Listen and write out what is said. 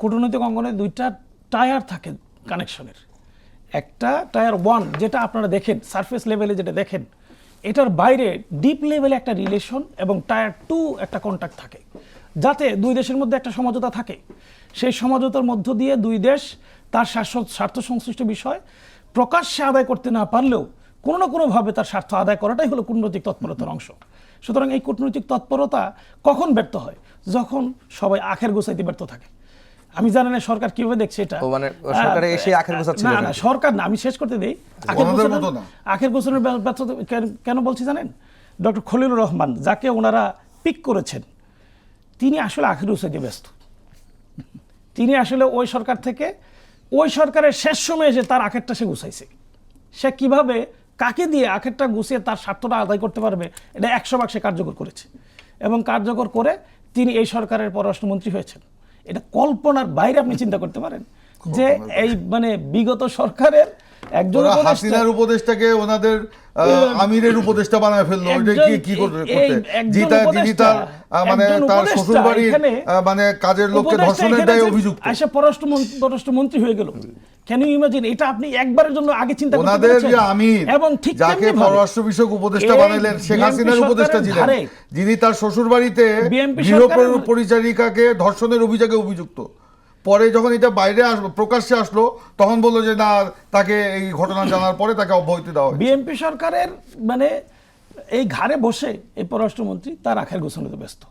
কূটনৈতিক অঙ্গনে দুইটা টায়ার থাকে কানেকশনের। একটা টায়ার 1 যেটা আপনারা দেখেন সারফেস লেভেলে যেটা দেখেন, এটার বাইরে ডিপ লেভেলে একটা রিলেশন এবং টায়ার 2 একটা কন্ট্যাক্ট থাকে, যাতে দুই দেশের মধ্যে একটা সমঝোতা থাকে। সেই সমঝোতার মধ্য দিয়ে দুই দেশ তার স্বার্থ সংশ্লিষ্ট বিষয় প্রকাশ্যে আদায় করতে না পারলেও কোনো না কোনোভাবে তার স্বার্থ আদায় করাটাই হলো কূটনৈতিক তৎপরতার অংশ। সুতরাং এই কূটনৈতিক তৎপরতা কখন ব্যর্থ হয়? যখন সবাই আখের গোছাইতে ব্যর্থ থাকে। আমি জানি না সরকার কিভাবে দেখছে এটা। মানে সরকার এসে আখের গোছাচ্ছিল না না, সরকার না, আমি শেষ করতে দেই। আখের গোছানোর ব্যর্থতা কেন বলছি জানেন? ডক্টর খলিলুর রহমান, যাকে ওনারা পিক করেছেন, তিনি আসলে আখের গোছাইতে ব্যস্ত। তিনি আসলে ওই সরকার থেকে, ওই সরকারের শেষ সময়ে এসে তার আখেরটা সে গুছাইছে। সে কিভাবে কাকে দিয়ে আখেরটা গুছিয়ে তার স্বার্থটা আদায় করতে পারবে, এটা 100% সে কার্যকর করেছে। এবং কার্যকর করে তিনি এই সরকারের পররাষ্ট্রমন্ত্রী হয়েছেন। এটা কল্পনার বাইরে আপনি চিন্তা করতে পারেন যে এই মানে বিগত সরকারের একজন হাসিনার উপদেষ্টাকে ওনাদের আমিরের উপদেষ্টা বানায় ফেললো। এটা কি করতে যিনি তার মানে তার শ্বশুরবাড়ির মানে কাজের লোককে ধর্ষণের দায়ে অভিযুক্ত, আইসা পররাষ্ট্রমন্ত্রী হয়ে গেল। Can you imagine? এটা আপনি একবারের জন্য আগে চিন্তা করতে ওনাদের পেরেছেন? যে আমির, এবং ঠিক যাকে পররাষ্ট্র বিষয়ক উপদেষ্টা বানাইলেন, শেখ হাসিনার উপদেষ্টা ছিলেন, যিনি তার শ্বশুরবাড়িতে গৃহ পরিচারিকাকে ধর্ষণের অভিযোগে অভিযুক্ত। পরে যখন এটা বাইরে আসলো, প্রকাশ্যে আসলো, তখন বললো যে না, তাকে এই ঘটনা জানার পরে তাকে অব্যাহতি দেওয়া হয়। বিএনপি সরকারের মানে এই ঘাড়ে বসে এই পররাষ্ট্রমন্ত্রী তার আখের গোছানোতে ব্যস্ত।